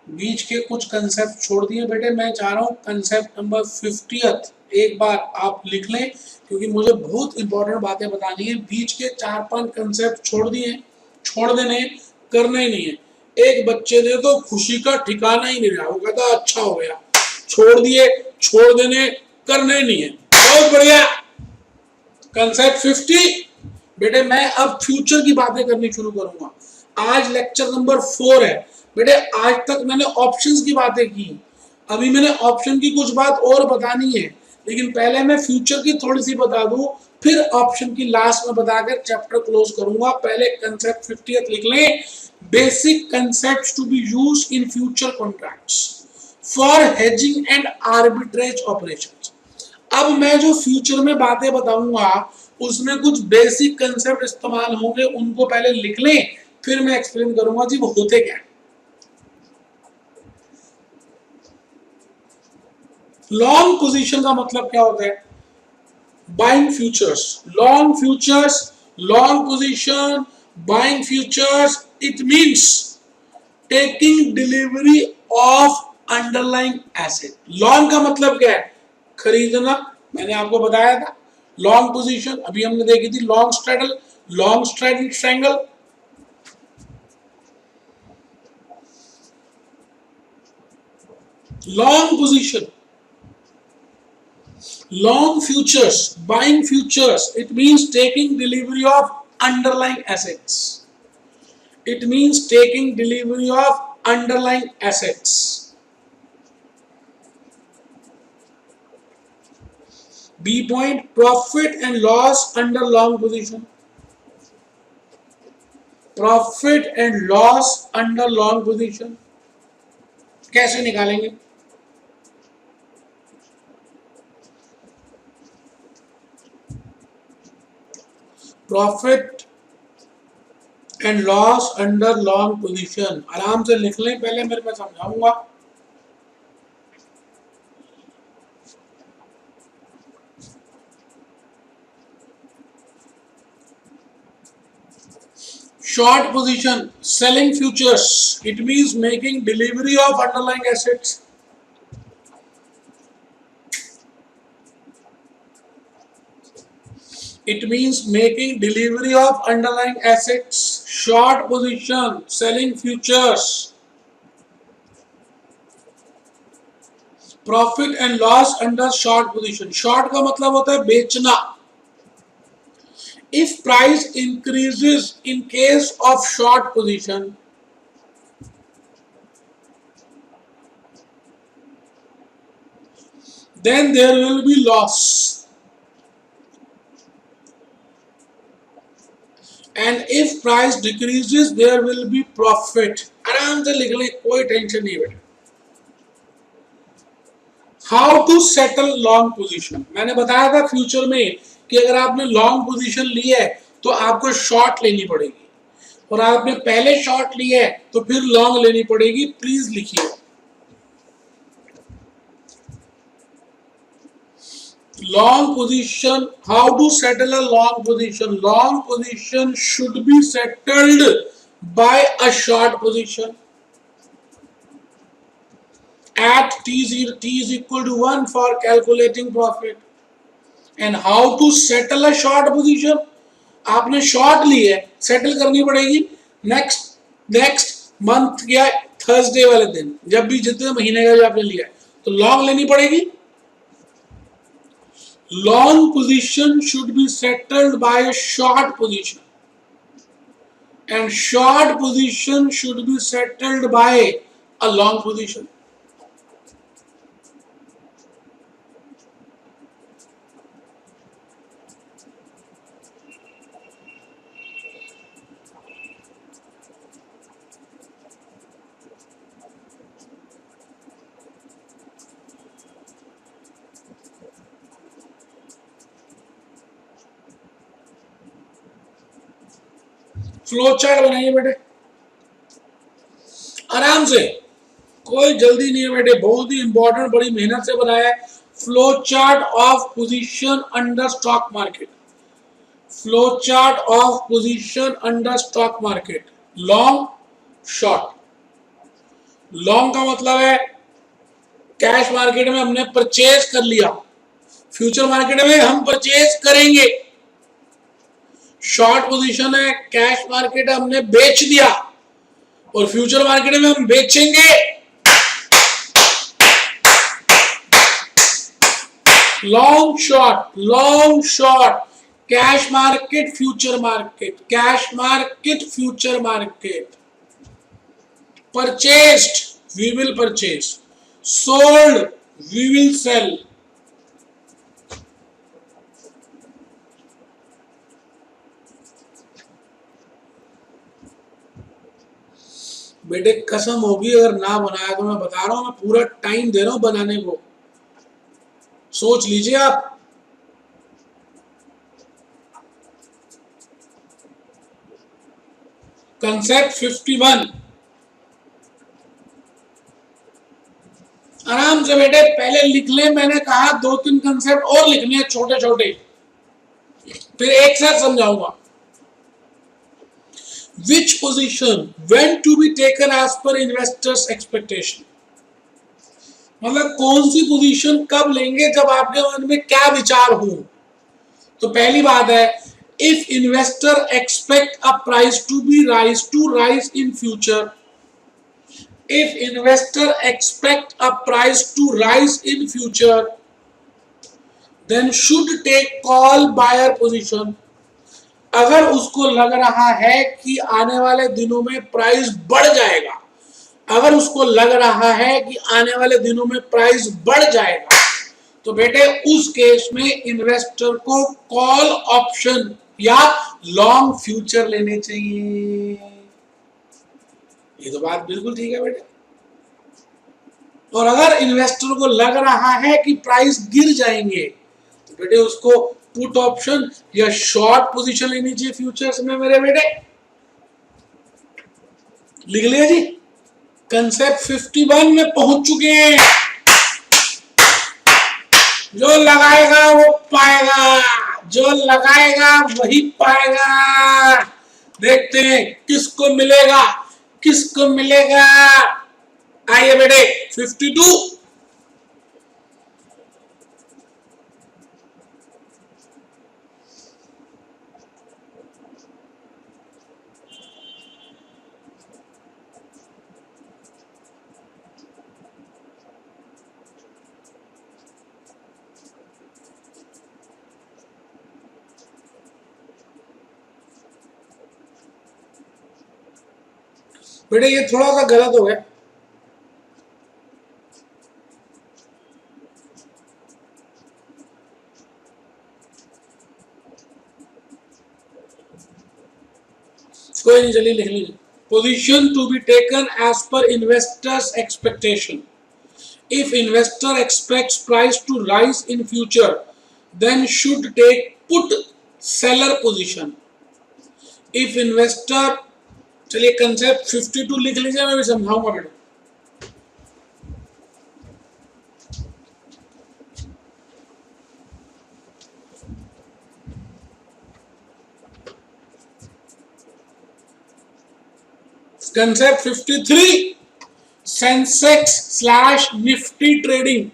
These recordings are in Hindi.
बीच के कुछ कंसेप्ट छोड़ दिए बेटे। मैं चाह रहा हूँ कंसेप्ट नंबर 50th एक बार आप लिख लें, क्योंकि मुझे बहुत इंपॉर्टेंट बातें बतानी है। बीच के 4-5 कंसेप्ट छोड़ दिए, छोड़ देने, करना ही नहीं है। एक बच्चे ने तो खुशी का ठिकाना ही नहीं रहा, वो कहता अच्छा हो गया, छोड़ दिए, छोड़ देने, करना ही नहीं है। बहुत बढ़िया। कंसेप्ट 50 बेटे। मैं अब फ्यूचर की बातें करनी शुरू करूंगा। आज लेक्चर नंबर 4 है बेटे। आज तक मैंने ऑप्शंस की बातें की, अभी मैंने ऑप्शन की कुछ बात और बतानी है, लेकिन पहले मैं फ्यूचर की थोड़ी सी बता दूं, फिर ऑप्शन की लास्ट में बताकर चैप्टर क्लोज करूंगा। पहले कंसेप्ट 50th लिख लें। Basic concepts to be used in future contracts for hedging and arbitrage operations. अब मैं जो फ्यूचर में बातें बताऊंगा उसमें कुछ बेसिक कंसेप्ट इस्तेमाल होंगे, उनको पहले लिख लें, फिर मैं एक्सप्लेन करूंगा जी वो होते क्या। लॉन्ग पोजीशन का मतलब क्या होता है? Buying futures, long futures, long position, buying futures, it means taking delivery of underlying asset. Long का मतलब क्या है? खरीदना, मैंने आपको बताया था। लॉन्ग पोजीशन अभी हमने देखी थी, long straddle, long straddle triangle. Long position, long futures, buying futures, it means taking delivery of underlying assets. It means taking delivery of underlying assets. B point, profit and loss under long position. Profit and loss under long position. कैसे निकालेंगे? Profit and loss under long position आराम से लिख लें, पहले मेरे मैं समझाऊंगा। Short position, selling futures, it means making delivery of underlying assets. It means making delivery of underlying assets. Short position, selling futures. Profit and loss under short position. Short का मतलब होता है बेचना। If price increases in case of short position, then there will be loss. And if price decreases, there will be profit. आराम से लिख ले, कोई टेंशन नहीं बेटा। How to settle long position, मैंने बताया था फ्यूचर में कि अगर आपने लॉन्ग पोजीशन ली है तो आपको शॉर्ट लेनी पड़ेगी, और आपने पहले शॉर्ट ली है तो फिर लॉन्ग लेनी पड़ेगी। प्लीज लिखिए long position. How to settle a long position? Long position should be settled by a short position at t is equal to 1 for calculating profit. And how to settle a short position? आपने शॉर्ट ली है, सेटल करनी पड़ेगी नेक्स्ट मंथ या थर्सडे वाले दिन, जब भी जितने महीने का जो आपने लिया है, तो लॉन्ग लेनी पड़ेगी। Long position should be settled bye short position, and short position should be settled by a long position. Flow chart बनाइए बेटे आराम से, कोई जल्दी नहीं है बेटे, बहुत ही इंपॉर्टेंट, बड़ी मेहनत से बनाया है। Flow chart of position under stock market. Flow chart of position under stock market, long short. Long का मतलब है कैश मार्केट में हमने परचेज कर लिया, फ्यूचर मार्केट में हम परचेज करेंगे। शॉर्ट पोजीशन है, कैश मार्केट हमने बेच दिया और फ्यूचर मार्केट में हम बेचेंगे। Long short, cash market future market, cash market future market. Purchased we will purchase, sold we will sell. बेटे कसम होगी अगर ना बनाया तो मैं बता रहा हूं, मैं पूरा टाइम दे रहा हूं बनाने को, सोच लीजिए आप। कंसेप्ट 51 आराम से बेटे पहले लिख ले, मैंने कहा 2-3 कंसेप्ट और लिखने हैं छोटे छोटे, फिर एक साथ समझाऊंगा। Which position when to be taken as per investors expectation, मतलब कौन सी पोजीशन कब लेंगे जब आपके मन में क्या विचार हो। तो पहली बात है, if investor expect a price to be rise in future, if investor expect a price to rise in future, then should take call buyer position। अगर उसको लग रहा है कि आने वाले दिनों में प्राइस बढ़ जाएगा, अगर उसको लग रहा है कि आने वाले दिनों में प्राइस बढ़ जाएगा, तो बेटे उस केस में इन्वेस्टर को कॉल ऑप्शन या लॉन्ग फ्यूचर लेने चाहिए। ये तो बात बिल्कुल ठीक है बेटे। और अगर इन्वेस्टर को लग रहा है कि प्राइस गिर जाएंगे, तो बेटे उसको पुट ऑप्शन या शॉर्ट पोजीशन लेनी चाहिए फ्यूचर्स में मेरे बेटे। लिख लिया जी, कंसेप्ट 51 में पहुंच चुके हैं। जो लगाएगा वो पाएगा, जो लगाएगा वही पाएगा। देखते हैं किसको मिलेगा, किसको मिलेगा। आइए बेटे 52, बेटे ये थोड़ा सा गलत हो गया। कोई नहीं, चलिए लिख लीजिए। Position to be taken as per investor's expectation, if investor expects price to rise in future, then should take put seller position। if investor, चलिए कंसेप्ट 52 लिख लीजिए, मैं भी समझाऊंगा बेटा। Concept 53 Sensex slash Nifty trading.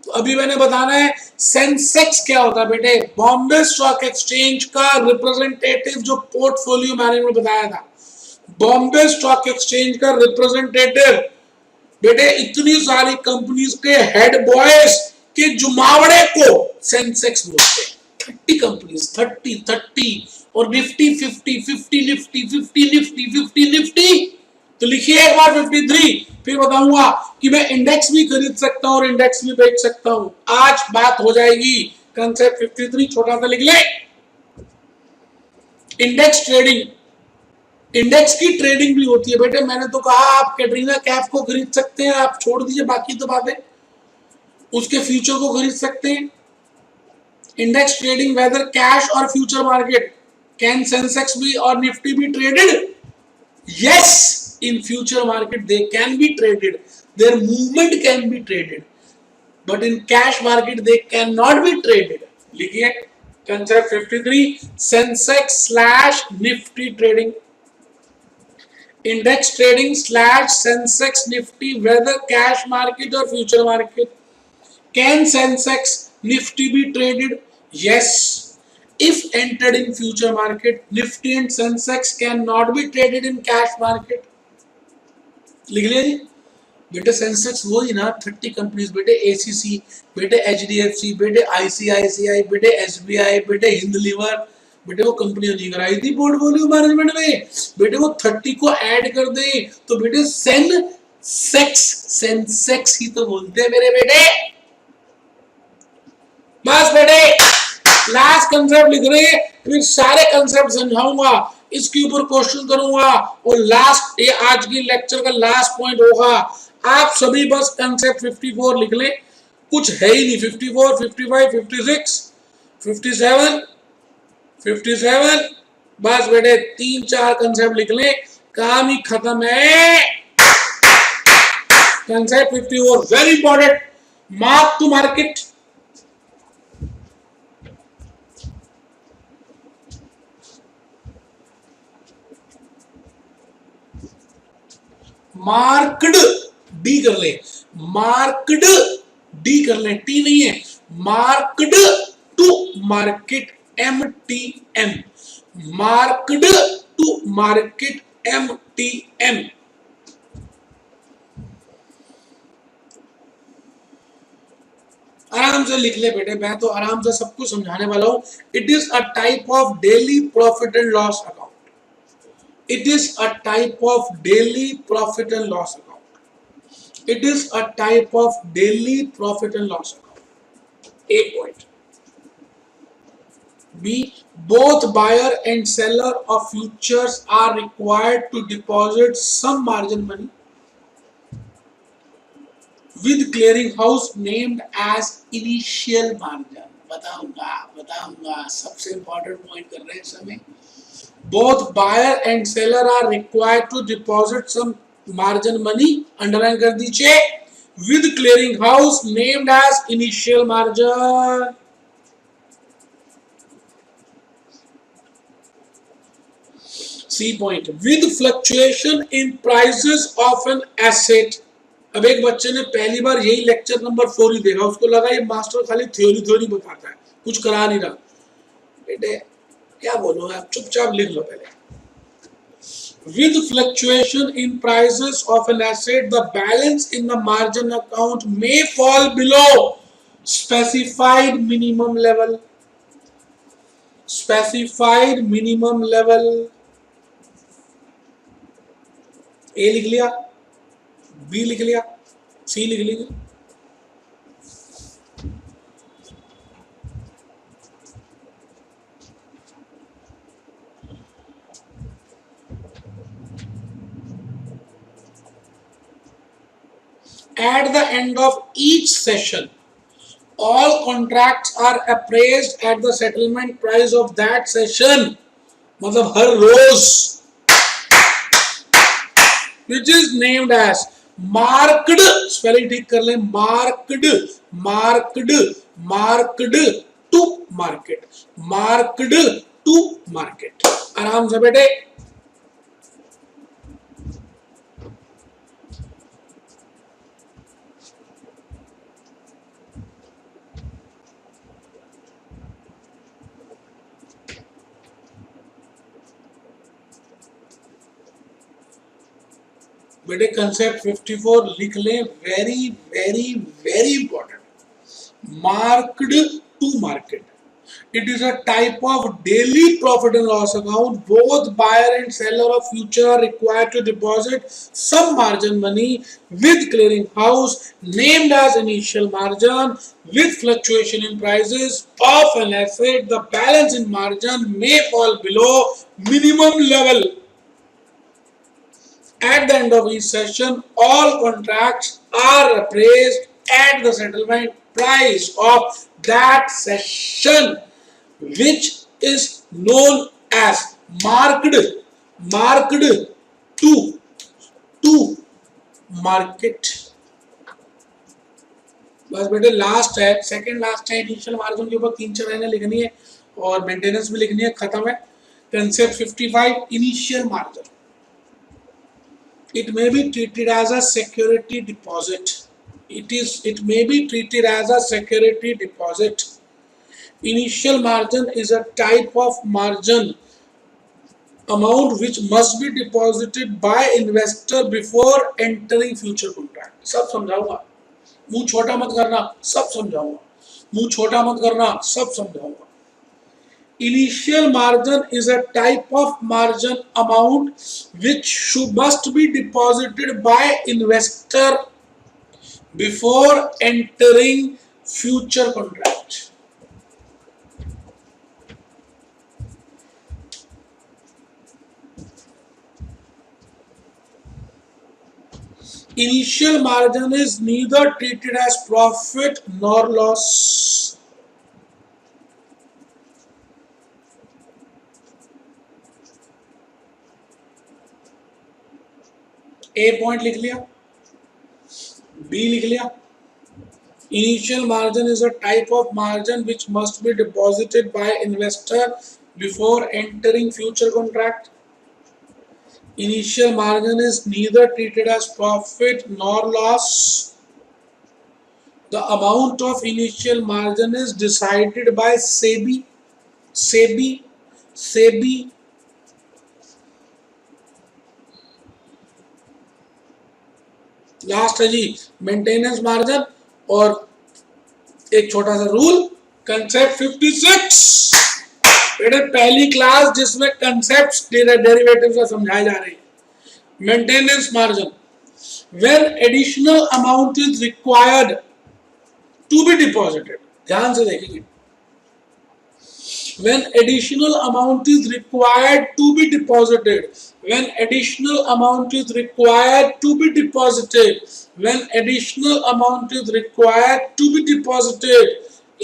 तो अभी मैंने बताना है सेंसेक्स क्या होता है बेटे, बॉम्बे स्टॉक एक्सचेंज का रिप्रेजेंटेटिव जो पोर्टफोलियो मैनेजमेंट बताया था, बॉम्बे स्टॉक एक्सचेंज का रिप्रेजेंटेटिव बेटे इतनी सारी कंपनीज के हेड बॉयज के जुमावड़े को सेंसेक्स बोलते हैं। 30 कंपनीज, 30 और निफ्टी 50 निफ्टी 50 निफ्टी 50 निफ्टी। तो लिखिए एक बार 53, फिर बताऊंगा कि मैं इंडेक्स भी खरीद सकता हूं और इंडेक्स भी बेच सकता हूं। आज बात हो जाएगी। कंसेप्ट 53 छोटा सा लिख ले, इंडेक्स ट्रेडिंग। इंडेक्स की ट्रेडिंग भी होती है बेटे। मैंने तो कहा आप कैटरीना कैफ को खरीद सकते हैं, आप छोड़ दीजिए बाकी तो बातें, उसके फ्यूचर को खरीद सकते हैं। इंडेक्स ट्रेडिंग वेदर कैश और फ्यूचर मार्केट, कैन सेंसेक्स भी और निफ्टी भी traded? Yes, in future market they can be traded, their movement can be traded, but in cash market they cannot be traded। लिखिए concept 53 Sensex slash Nifty trading. Index trading slash Sensex Nifty whether cash market और future market. Can Sensex Nifty be traded? Yes. If entered in future market, Nifty and Sensex cannot be traded in cash market. लिख लिया जी. बेटे सेंसेक्स वही ना 30 कंपनीज बेटे एसीसी बेटे एचडीएफसी बेटे आईसीआईसीआई बेटे एसबीआई बेटे हिंद लीवर बेटे वो कंपनियां नहीं कराई थी पोर्टफोलियो मैनेजमेंट में बेटे वो 30 को ऐड कर दे तो बेटे सेंसेक्स ही तो बोलते हैं मेरे बेटे. बस बेटे लास्ट कंसेप्ट लिख रहे हैं फिर सारे कंसेप्ट समझाऊंगा इसके ऊपर क्वेश्चन करूंगा और लास्ट ये आज की लेक्चर का लास्ट पॉइंट होगा. आप सभी बस कंसेप्ट 54 लिख लें. कुछ है ही नहीं. 54 55 56 57 57 बस बेटे 3-4 कंसेप्ट लिख लें काम ही खत्म है. Concept 54 very important. Mark to market. Marked D कर ले. मार्क्ड डी कर ले. टी नहीं है. Marked to market MTM. Marked to market MTM. आराम से लिख ले बेटे मैं तो आराम से सब कुछ समझाने वाला हूं. It is a type of daily profit and loss account. It is a type of daily profit and loss account. It is a type of daily profit and loss account. A point. B. Both buyer and seller of futures are required to deposit some margin money with clearing house named as initial margin. बताऊंगा सबसे important point कर रहे हैं समय. Both buyer and seller are required to deposit some margin money. Underline कर दीजिए. With clearing house named as initial margin. C point. With fluctuation in prices of an asset. अब एक बच्चे ने पहली बार यही लेक्चर नंबर 4 ही देखा उसको लगा ये मास्टर खाली थ्योरी बताता है कुछ करा नहीं रहा. बेटे क्या बोलो आप चुपचाप लिख लो पहले. With fluctuation in prices of an asset, the balance in the margin account may fall below specified minimum level. Specified minimum level. A लिख लिया, B लिख लिया, C लिख लीजिए. At the end of each session, all contracts are appraised at the settlement price of that session. मतलब हर रोज which is named as marked. Spelling ठीक कर लें. marked to market. marked to market. आराम से बेटे. बेटे कंसेप्ट 54 लिख लें. Very very very important. Marked to market. It is a type of daily profit and loss account. Both buyer and seller of future are required to deposit some margin money with clearing house named as initial margin. With fluctuation in prices of an asset, the balance in margin may fall below minimum level. At the end of each session, all contracts are appraised at the settlement price of that session, which is known as marked to market. बस बेटे लास्ट है, सेकंड लास्ट है. इनिशियल मार्जिन के ऊपर 3-4 लाइनें लिखनी है और मेंटेनेंस भी लिखनी है. खत्म है. Concept 55 initial margin. It may be treated as a security deposit. It may be treated as a security deposit. Initial margin is a type of margin amount which must be deposited by investor before entering future contract. सब समझाऊंगा, मुंह छोटा मत करना, सब समझाऊंगा, मुंह छोटा मत करना, सब समझाऊंगा. Initial margin is a type of margin amount which must be deposited by investor before entering future contract. Initial margin is neither treated as profit nor loss. A point लिख लिया, B लिख लिया. Initial margin is a type of margin which must be deposited by investor before entering future contract. Initial margin is neither treated as profit nor loss. The amount of initial margin is decided by SEBI. Last है जी मेंटेनेंस मार्जिन और एक छोटा सा रूल कंसेप्ट 56. बेटे पहली क्लास जिसमें कंसेप्ट्स डेरिवेटिव्स का समझाए जा रहे हैं. Maintenance margin, when additional amount is required to be deposited. ध्यान से देखिए, when additional amount is required to be deposited, when additional amount is required to be deposited, when additional amount is required to be deposited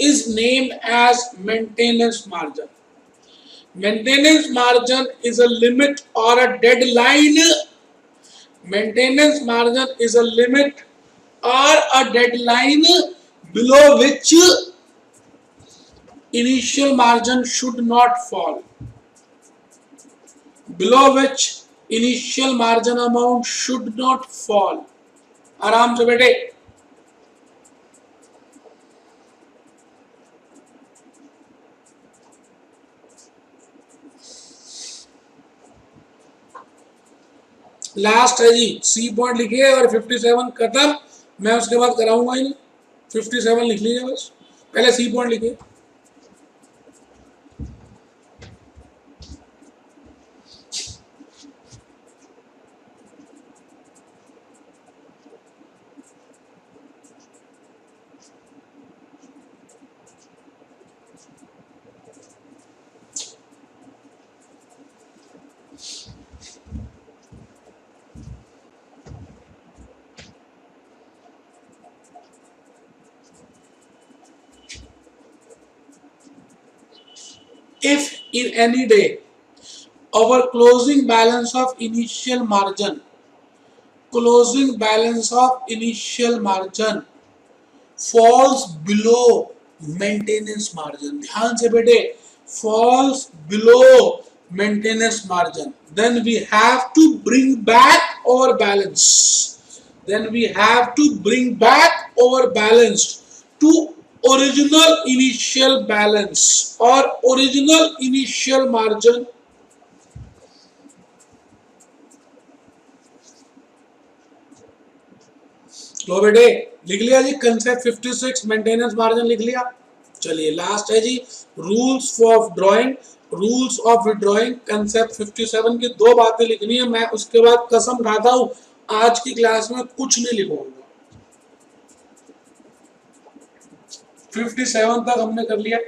is named as maintenance margin. Maintenance margin is a limit or a deadline. Maintenance margin is a limit or a deadline below which initial margin should not fall. Below which initial margin amount should not fall. आराम से बेटे. लास्ट है जी, सी पॉइंट लिखिए और 57 खत्म. मैं उसके बाद कराऊंगा ही नहीं. 57 लिख लीजिए बस, पहले सी पॉइंट लिखिए. If in any day our closing balance of initial margin falls below maintenance margin, ध्यान से बेटे, falls below maintenance margin, then we have to bring back our balance. Then we have to bring back our balance to original initial balance or original initial margin. लो बेटे लिख लिया जी कंसेप्ट 56 मेंटेनेंस मार्जिन लिख लिया. चलिए लास्ट है जी rules of drawing, rules of withdrawing. Concept 57 की दो बातें लिखनी है. मैं उसके बाद कसम खाता हूं आज की क्लास में कुछ नहीं लिखूंगा. 57 तक हमने कर लिया.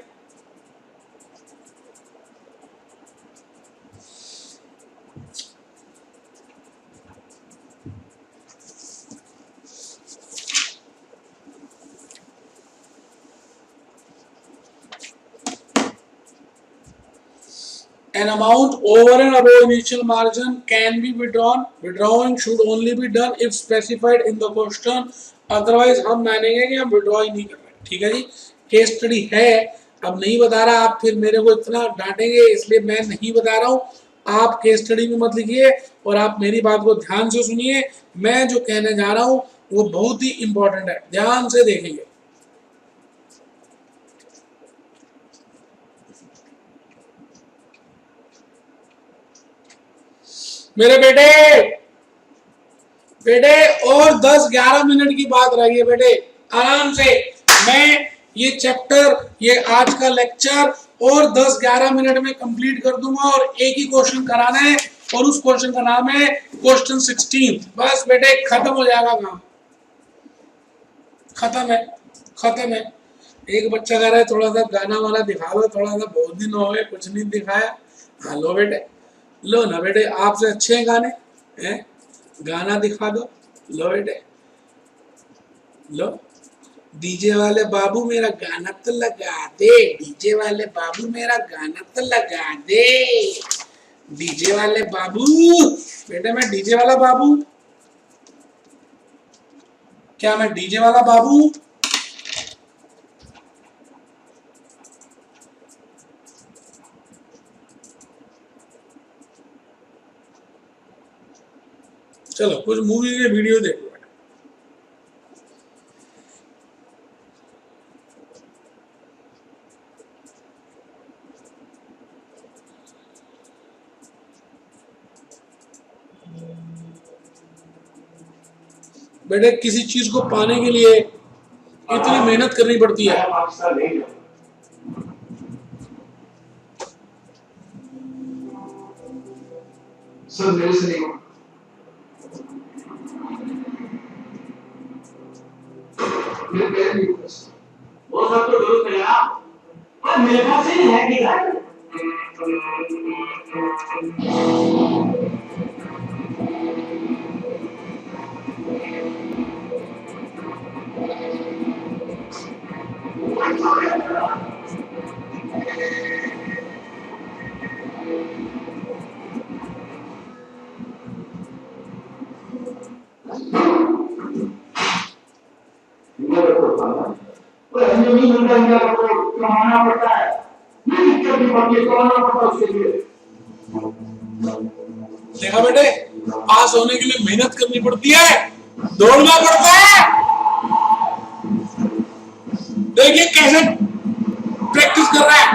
An amount over and above initial margin can be withdrawn. Withdrawing should only be done if specified in the question. Otherwise हम मानेंगे कि हम विड्रॉ ही नहीं कर रहे. ठीक है जी, केस स्टडी है, अब नहीं बता रहा, आप फिर मेरे को इतना डांटेंगे, इसलिए मैं नहीं बता रहा हूँ. आप केस स्टडी में मत लिखिए और आप मेरी बात को ध्यान से सुनिए। मैं जो कहने जा रहा हूं वो बहुत ही इंपॉर्टेंट है, ध्यान से देखेंगे। मेरे बेटे बेटे और 10-11 मिनट की बात रही है बेटे, आराम से। मैं ये चैप्टर, ये आज का लेक्चर और 10-11 मिनट में कंप्लीट कर दूंगा और एक ही क्वेश्चन कराना है और उस क्वेश्चन का नाम है क्वेश्चन 16। बस बेटे खत्म हो जाएगा काम, खत्म है, खत्म है। एक बच्चा कह रहा है थोड़ा सा गाना वाला दिखा दो, थोड़ा सा, बहुत दिन हो गए कुछ नहीं दिखाया। हाँ लो बेटे, लो ना बेटे, आपसे अच्छे हैं गाने हैं, गाना दिखा दो। लो बेटे लो, डीजे वाले बाबू मेरा गाना तो लगा दे, डीजे वाले बाबू मेरा गाना तो लगा दे, डीजे वाले बाबू। बेटे मैं डीजे वाला बाबू, क्या मैं डीजे वाला बाबू? चलो कुछ मूवी के वीडियो देखो। बेटे किसी चीज को पाने के लिए इतनी मेहनत करनी पड़ती है। सर मेरे से नहीं होगा, मेरे पैर नहीं होगा, वो सब तो डोल गया पर मेरे पास ही है कि यार। कमाना पड़ता है, दिक्कत भी पड़ती है, कमाना पड़ता है उसके लिए। देखा बेटे, पास होने के लिए मेहनत करनी पड़ती है, दौड़ना पड़ता है। देखिए कैसे प्रैक्टिस कर रहा है।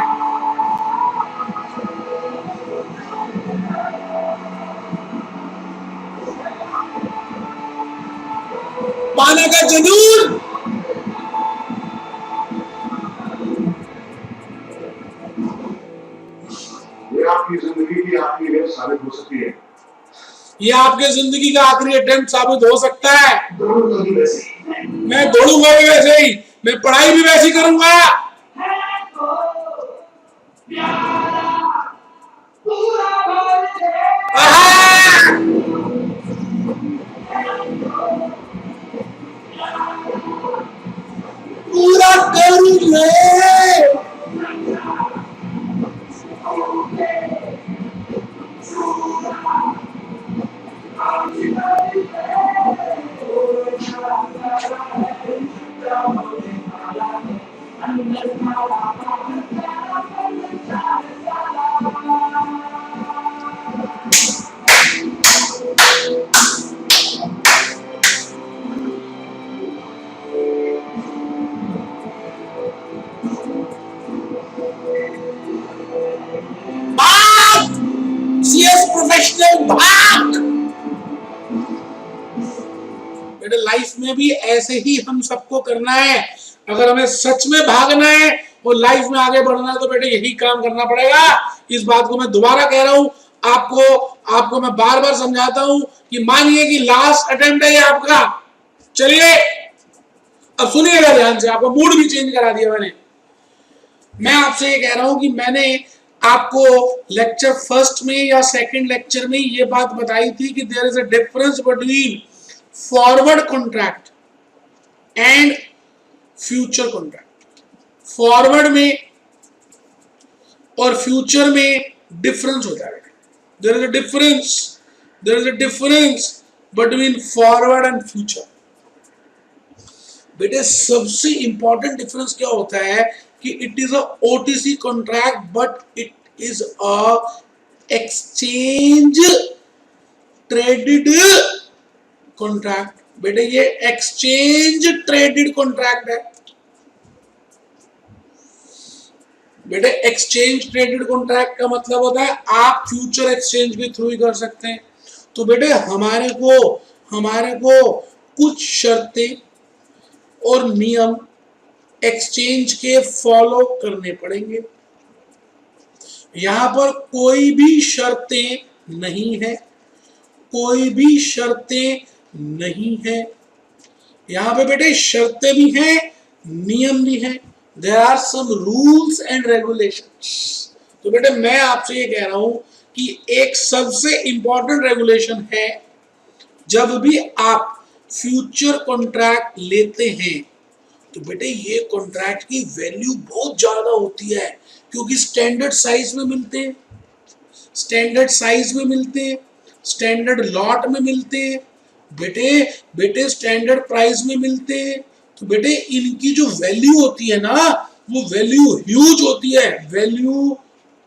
पाने का जुनून। ये आपकी जिंदगी की आखिरी रेस साबित हो सकती है, ये आपके जिंदगी का आखिरी अटेम्प्ट साबित हो सकता है। मैं दौड़ूंगा भी वैसे ही, मैं पढ़ाई भी वैसी करूंगा। पूरा करूंगा। प्रोफेशनल भाग। बेटे लाइफ में भी ऐसे ही हम सबको करना है। अगर हमें सच में भागना है और लाइफ में आगे बढ़ना है तो बेटे यही काम करना पड़ेगा। इस बात को मैं दोबारा कह रहा हूं, आपको मैं बार बार समझाता हूं कि मानिए कि लास्ट अटेम्प्ट है ये आपका। चलिए अब सुनिएगा ध्यान से, आपका मूड भी चेंज करा दिया मैंने। मैं आपसे ये कह रहा हूं कि मैंने आपको लेक्चर फर्स्ट में या सेकंड लेक्चर में ये बात बताई थी कि there is a difference between forward contract and future contract. Forward में और फ्यूचर में डिफरेंस होता है। There is a difference between forward and future. बेटे सबसे इंपॉर्टेंट डिफरेंस क्या होता है कि it is a OTC contract but it is a exchange traded contract. बेटे ये एक्सचेंज ट्रेडेड कॉन्ट्रैक्ट है। बेटे एक्सचेंज ट्रेडेड कॉन्ट्रैक्ट का मतलब होता है आप फ्यूचर एक्सचेंज के थ्रू ही कर सकते हैं। तो बेटे हमारे को कुछ शर्तें और नियम एक्सचेंज के फॉलो करने पड़ेंगे। यहां पर कोई भी शर्तें नहीं है, कोई भी शर्तें नहीं है। यहां पे बेटे शर्तें भी हैं, नियम भी हैं। There are some rules and regulations. तो बेटे मैं आपसे ये कह रहा हूं कि एक सबसे इंपॉर्टेंट रेगुलेशन है, जब भी आप फ्यूचर कॉन्ट्रैक्ट लेते हैं तो बेटे ये कॉन्ट्रैक्ट की वैल्यू बहुत ज्यादा होती है, क्योंकि स्टैंडर्ड साइज में मिलते हैं, स्टैंडर्ड साइज में मिलते हैं, स्टैंडर्ड लॉट में मिलते हैं, बेटे स्टैंडर्ड प्राइस में मिलते हैं। तो बेटे इनकी जो वैल्यू होती है ना, वो वैल्यू ह्यूज होती है। Value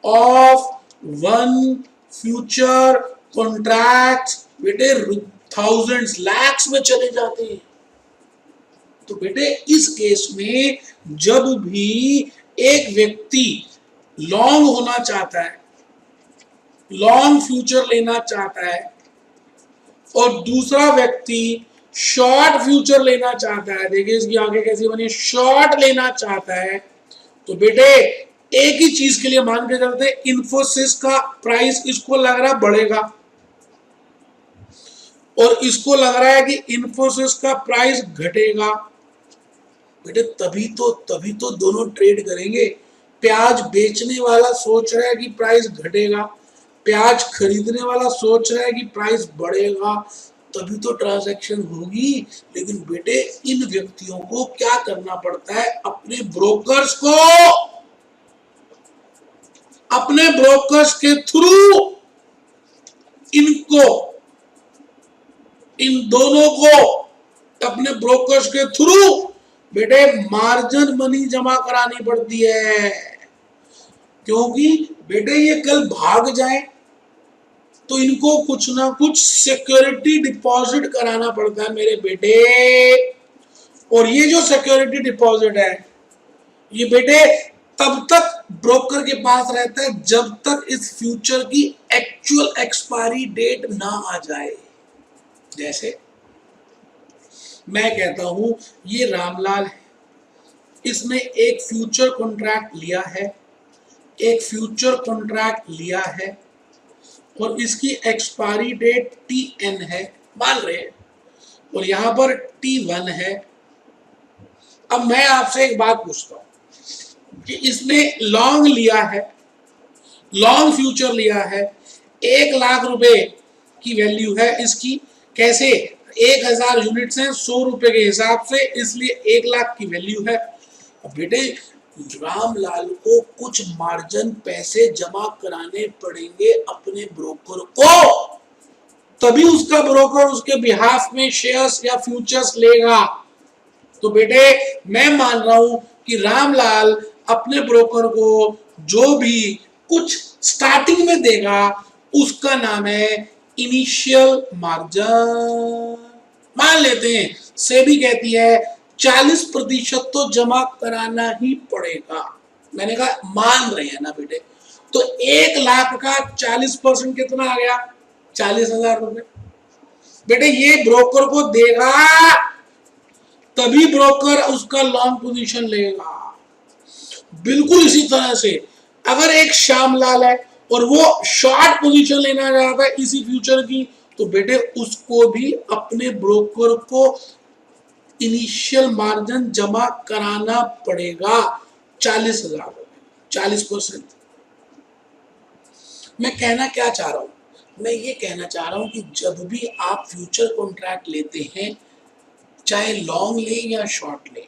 of one future contract बेटे थाउजेंड्स लैक्स में चले जाते हैं। तो बेटे इस केस में जब भी एक व्यक्ति लॉन्ग होना चाहता है, लॉन्ग फ्यूचर लेना चाहता है, और दूसरा व्यक्ति शॉर्ट फ्यूचर लेना चाहता है, देखिए इसकी आंखें कैसी बनी, शॉर्ट लेना चाहता है, तो बेटे एक ही चीज के लिए मान के चलते, इन्फोसिस का प्राइस इसको लग रहा बढ़ेगा और इसको लग रहा है कि इन्फोसिस का प्राइस घटेगा। बेटे तभी तो दोनों ट्रेड करेंगे। प्याज बेचने वाला सोच रहा है कि प्राइस घटेगा, प्याज खरीदने वाला सोच रहा है कि प्राइस बढ़ेगा, तभी तो ट्रांजैक्शन होगी। लेकिन बेटे इन व्यक्तियों को क्या करना पड़ता है, अपने ब्रोकर्स के थ्रू इन दोनों को अपने ब्रोकर्स के थ्रू बेटे मार्जिन मनी जमा करानी पड़ती है, क्योंकि बेटे ये कल भाग जाए तो इनको कुछ ना कुछ सिक्योरिटी डिपॉजिट कराना पड़ता है मेरे बेटे। और ये जो सिक्योरिटी डिपॉजिट है, ये बेटे तब तक ब्रोकर के पास रहता है जब तक इस फ्यूचर की एक्चुअल एक्सपायरी डेट ना आ जाए। जैसे मैं कहता हूं ये रामलाल है, इसने एक फ्यूचर कॉन्ट्रैक्ट लिया है, एक फ्यूचर कॉन्ट्रैक्ट लिया है और इसकी एक्सपायरी डेट TN है, मान रहे हैं, और यहां पर T1 है। अब मैं आपसे एक बात पूछता हूं कि इसने लॉन्ग लिया है, लॉन्ग फ्यूचर लिया है, 1,00,000 रुपए की वैल्यू है इसकी, कैसे 1000 यूनिट्स हैं 100 रुपए के हिसाब से, इसलिए 1,00,000 की वैल्यू है। अब बेटे रामलाल को कुछ मार्जिन पैसे जमा कराने पड़ेंगे अपने ब्रोकर को, तभी उसका ब्रोकर उसके बिहाफ में शेयर्स या फ्यूचर्स लेगा। तो बेटे मैं मान रहा हूं कि रामलाल अपने ब्रोकर को जो भी कुछ स्टार्टिंग में देगा उसका नाम है इनिशियल मार्जिन। मान लेते हैं सेबी कहती है 40% तो जमा कराना ही पड़ेगा। मैंने कहा मान रहे हैं ना बेटे, तो 1,00,000 का 40% कितना आ गया, 40,000 रुपए। बेटे ये ब्रोकर को देगा तभी ब्रोकर उसका लॉन्ग पोजीशन लेगा। बिल्कुल इसी तरह से अगर एक श्यामलाल है और वो शॉर्ट पोजीशन लेना चाहता है इसी फ्यूचर की, तो बेटे उसको भी अपने ब्रोकर को इनिशियल मार्जिन जमा कराना पड़ेगा 40,000 रुपए, 40%। मैं कहना क्या चाह रहा हूं, मैं ये कहना चाह रहा हूं कि जब भी आप फ्यूचर कॉन्ट्रैक्ट लेते हैं, चाहे लॉन्ग ले या शॉर्ट ले,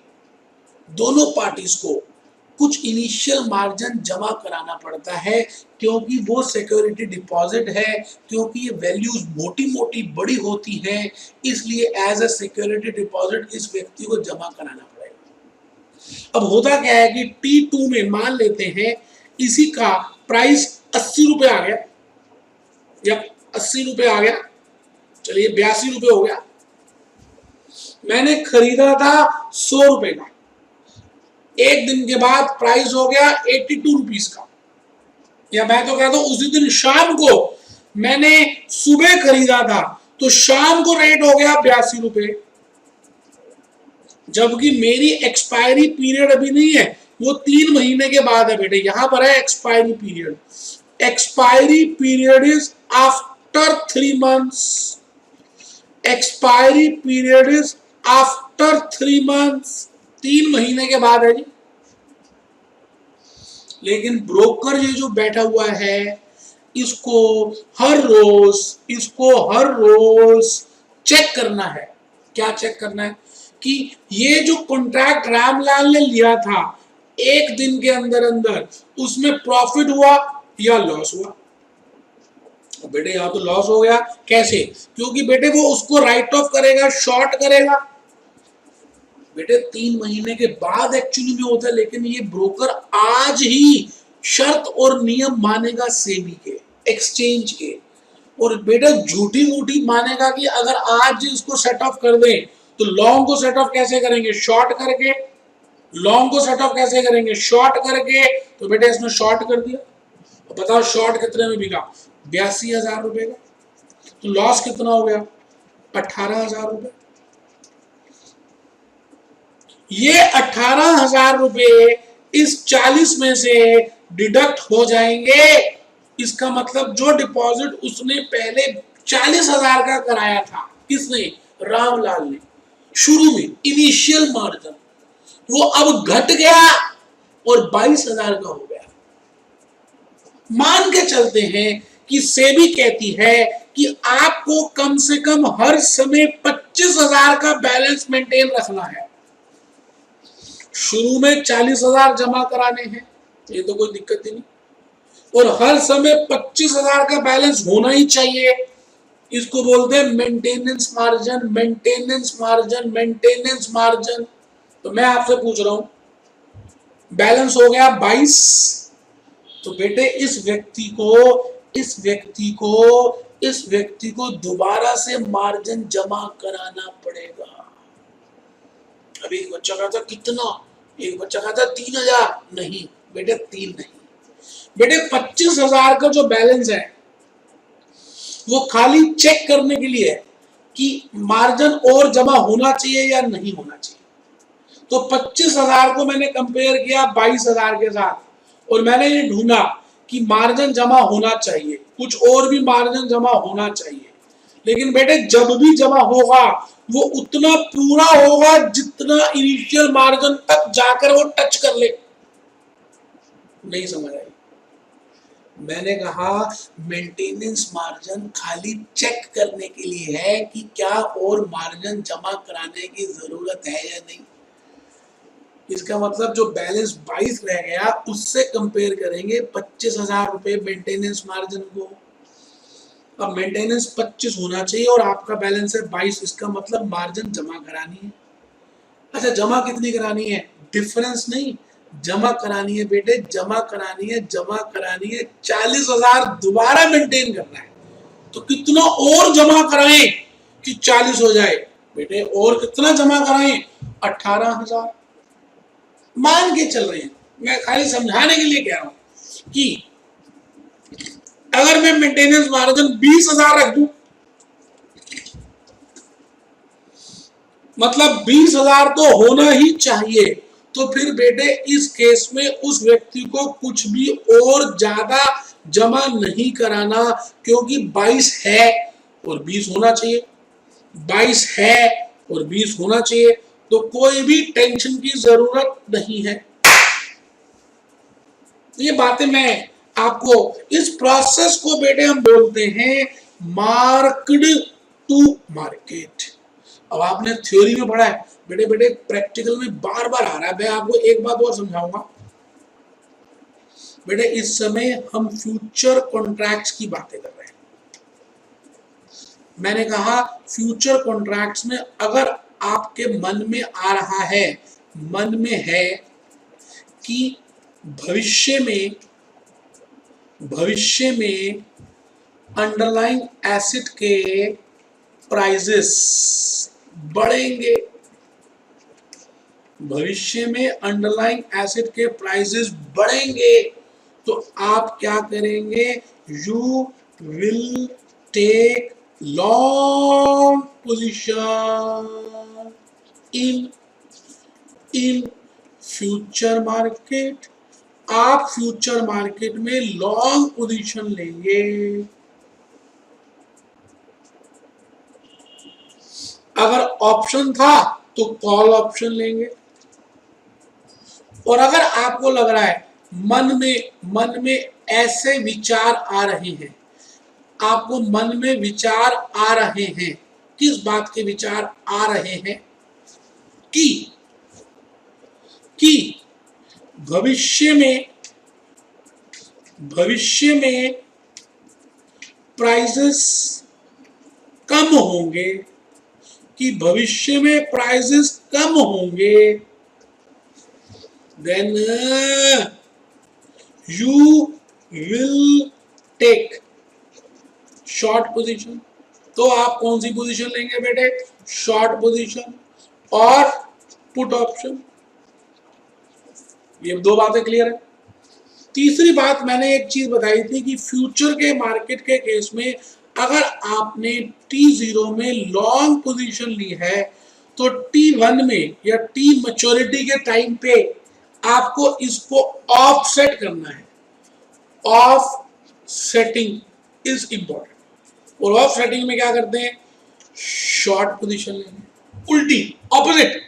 दोनों पार्टीज को कुछ इनिशियल मार्जिन जमा कराना पड़ता है, क्योंकि वो सिक्योरिटी डिपॉजिट है, क्योंकि ये वैल्यूज मोटी मोटी बड़ी होती है, इसलिए एज अ सिक्योरिटी डिपॉजिट इस व्यक्ति को जमा कराना पड़ेगा। अब होता क्या है कि T2 में मान लेते हैं इसी का प्राइस 80 रुपए आ गया, या 80 रुपए आ गया, चलिए 82 रुपए हो गया। मैंने खरीदा था 100 रुपए का, एक दिन के बाद प्राइस हो गया 82 रुपीज का, या मैं तो कहता हूं उसी दिन शाम को मैंने सुबह खरीदा था तो शाम को रेट हो गया 82 रुपए, जबकि मेरी एक्सपायरी पीरियड अभी नहीं है, वो 3 महीने के बाद है बेटे। यहां पर है expiry period, expiry period is after 3 months, expiry period is after 3 months, 3 महीने के बाद है जी। लेकिन ब्रोकर ये जो बैठा हुआ है इसको हर रोज चेक करना है। क्या चेक करना है? कि ये जो कॉन्ट्रैक्ट रामलाल ने लिया था एक दिन के अंदर अंदर उसमें प्रॉफिट हुआ या लॉस हुआ। बेटे यहां तो लॉस हो गया, कैसे? क्योंकि बेटे वो उसको राइट ऑफ करेगा, शॉर्ट करेगा। बेटे 3 महीने के बाद एक्चुअली में होता है, लेकिन ये ब्रोकर आज ही शर्त और नियम मानेगा सेबी के, एक्सचेंज के, और बेटा झूठी मूठी मानेगा कि अगर आज इसको सेट ऑफ कर दें तो लॉन्ग को सेट ऑफ कैसे करेंगे? शॉर्ट करके। लॉन्ग को सेट ऑफ कैसे करेंगे? शॉर्ट करके। तो बेटा इसने शॉर्ट कर दिया, बताओ शॉर्ट कितने में बिका? 82,000 रुपए का। तो लॉस कितना हो गया? 18,000 रुपए। ये 18,000 रुपए इस 40 में से डिडक्ट हो जाएंगे। इसका मतलब जो डिपॉजिट उसने पहले 40,000 का कराया था, किसने? रामलाल ने, शुरू में इनिशियल मार्जिन, वो अब घट गया और 22,000 का हो गया। मान के चलते हैं कि सेबी कहती है कि आपको कम से कम हर समय 25,000 का बैलेंस मेंटेन रखना है। शुरू में 40,000 जमा कराने हैं, ये तो कोई दिक्कत ही नहीं, और हर समय 25,000 का बैलेंस होना ही चाहिए। इसको बोलते हैं maintenance margin, maintenance margin, maintenance margin. तो मैं आपसे पूछ रहा हूं, बैलेंस हो गया 22, तो बेटे इस व्यक्ति को दोबारा से मार्जिन जमा कराना पड़ेगा। अभी एक बच्चा कहता कितना, एक बच्चा कहता 3,000, नहीं बेटे 3 नहीं बेटे, 25,000 का जो बैलेंस है वो खाली चेक करने के लिए है कि मार्जिन और जमा होना चाहिए या नहीं होना चाहिए। तो 25,000 को मैंने कंपेयर किया 22,000 के साथ और मैंने ये ढूंढा कि मार्जिन जमा होना चाहिए, कुछ और भी मार्जिन जमा होना चाहिए। लेकिन बेटे जब भी जमा होगा वो उतना पूरा होगा जितना इनिशियल मार्जिन तक जाकर वो टच कर ले। नहीं समझ आई? मैंने कहा मेंटेनेंस मार्जिन खाली चेक करने के लिए है कि क्या और मार्जिन जमा कराने की जरूरत है या नहीं। इसका मतलब जो बैलेंस 22 रह गया उससे कंपेयर करेंगे 25,000 रुपए मेंटेनेंस मार्जिन को। अब मेंटेनेंस 25 होना चाहिए और आपका बैलेंस है 22, इसका मतलब मार्जिन जमा करानी है। अच्छा जमा कितनी करानी है? डिफरेंस नहीं, जमा करानी है बेटे, जमा करानी है, जमा करानी है 40,000 दोबारा मेंटेन करना है। तो कितना और जमा कराएं कि 40 हो जाए? बेटे और कितना जमा कराएं? 18,000। मान के चल रहे हैं, मैं खाली समझाने के लिए कह रहा हूं कि अगर मैं मेंटेनेंस मार्जिन 20,000 रख दूं, मतलब 20,000 तो होना ही चाहिए, तो फिर बेटे इस केस में उस व्यक्ति को कुछ भी और ज्यादा जमा नहीं कराना, क्योंकि 22 है और 20 होना चाहिए, 22 है और 20 होना चाहिए, तो कोई भी टेंशन की जरूरत नहीं है। ये बातें मैं आपको, इस प्रोसेस को बेटे हम बोलते हैं मार्क्ड टू मार्केट। अब आपने थ्योरी में पढ़ा है बेटे, बेटे प्रैक्टिकल में बार बार आ रहा है। मैं आपको एक बात और समझाऊंगा बेटे, इस समय हम फ्यूचर कॉन्ट्रैक्ट्स की बातें कर रहे हैं। मैंने कहा फ्यूचर कॉन्ट्रैक्ट्स में अगर आपके मन में आ रहा है, मन में है कि भविष्य में अंडरलाइंग एसिड के प्राइजेस बढ़ेंगे, भविष्य में अंडरलाइंग एसिड के प्राइजेस बढ़ेंगे, तो आप क्या करेंगे, you will take long position in future market. आप फ्यूचर मार्केट में लॉन्ग पोजीशन लेंगे। अगर ऑप्शन था तो कॉल ऑप्शन लेंगे। और अगर आपको लग रहा है मन में ऐसे विचार आ रहे हैं, आपको मन में विचार आ रहे हैं, किस बात के विचार आ रहे हैं कि भविष्य में प्राइसेस कम होंगे, कि भविष्य में प्राइसेस कम होंगे, then you will take short position. तो आप कौन सी पोजीशन लेंगे बेटे, शॉर्ट पोजीशन और पुट ऑप्शन। ये दो बातें क्लियर है। तीसरी बात मैंने एक चीज बताई थी कि फ्यूचर के मार्केट के केस में अगर आपने T0 में लॉन्ग पोजीशन ली है तो T1 में या T मैच्योरिटी के टाइम पे आपको इसको ऑफसेट करना है। Of setting is important. और ऑफ सेटिंग में क्या करते हैं, शॉर्ट पोजीशन लेंगे, उल्टी ऑपोजिट।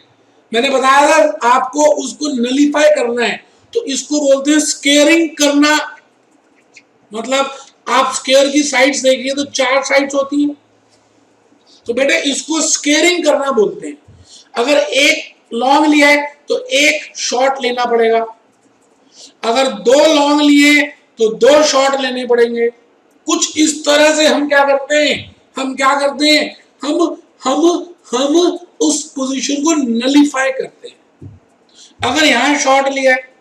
मैंने बताया था आपको उसको नलीफाई करना है, तो इसको बोलते हैं स्केयरिंग करना। मतलब आप स्केयर की साइड्स देखिए तो 4 साइड्स होती हैं, तो बेटे इसको स्केयरिंग करना बोलते हैं। अगर एक लॉन्ग लिया है तो एक शॉर्ट लेना पड़ेगा, अगर 2 लॉन्ग लिए तो 2 शॉर्ट लेने पड़ेंगे। कुछ इस तरह से हम क्या करते हैं, हम उस पोजीशन को नलीफाई करते हैं। अगर यहां शॉर्ट लिया है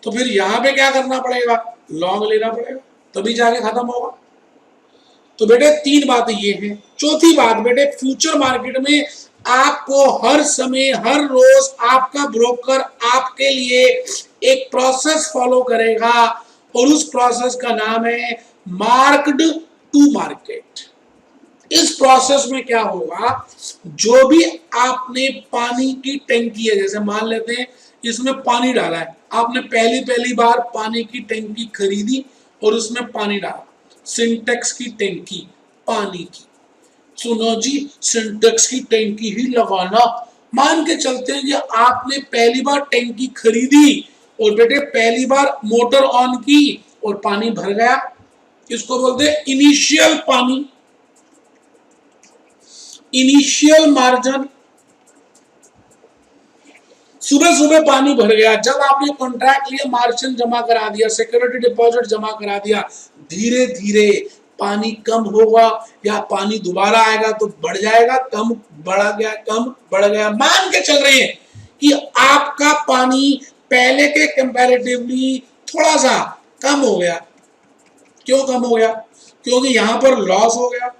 तो फिर यहां पे क्या करना पड़ेगा, लॉन्ग लेना पड़ेगा, तभी जाके खत्म होगा। तो बेटे 3 बातें ये हैं। चौथी बात बेटे, फ्यूचर मार्केट में आपको हर समय हर रोज आपका ब्रोकर आपके लिए एक प्रोसेस फॉलो करेगा और उस प्रोसेस का नाम है मार्क्ड टू मार्केट। इस प्रोसेस में क्या होगा, जो भी आपने पानी की टंकी है, जैसे मान लेते हैं इसमें पानी डाला है, आपने पहली बार पानी की टंकी खरीदी और उसमें पानी डाला, सिंटेक्स की टंकी पानी की। सुनो जी, सिंटेक्स की टंकी ही लगाना। मान के चलते हैं कि आपने पहली बार टंकी खरीदी और बेटे पहली बार मोटर ऑन की और पानी भर गया, इसको बोलते हैं इनिशियल पानी, इनिशियल मार्जिन। सुबह पानी भर गया, जब आपने कॉन्ट्रैक्ट लिया, मार्जिन जमा करा दिया, सिक्योरिटी डिपॉजिट जमा करा दिया, धीरे धीरे पानी कम होगा या पानी दोबारा आएगा तो बढ़ जाएगा, कम बढ़ा गया, कम बढ़ गया। मान के चल रहे हैं कि आपका पानी पहले के कंपैरेटिवली थोड़ा सा कम हो गया। क्यों कम हो गया, क्योंकि यहां पर लॉस हो गया।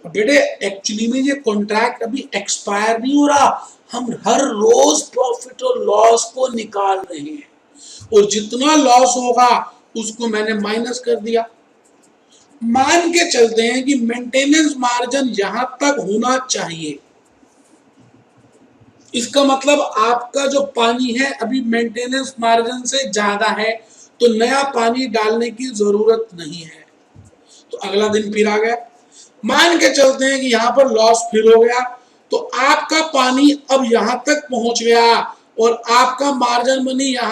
बेटे एक्चुअली में ये कॉन्ट्रैक्ट अभी एक्सपायर नहीं हो रहा, हम हर रोज प्रॉफिट और लॉस को निकाल रहे हैं, और जितना लॉस होगा उसको मैंने माइनस कर दिया। मान के चलते हैं कि मेंटेनेंस मार्जिन यहां तक होना चाहिए, इसका मतलब आपका जो पानी है अभी मेंटेनेंस मार्जिन से ज्यादा है, तो नया पानी डालने की जरूरत नहीं है। तो अगला दिन फिर आ गया, मान के चलते हैं कि यहां पर लॉस फिर हो गया, तो आपका पानी अब यहां तक पहुंच गया और आपका मार्जिन मनी यहां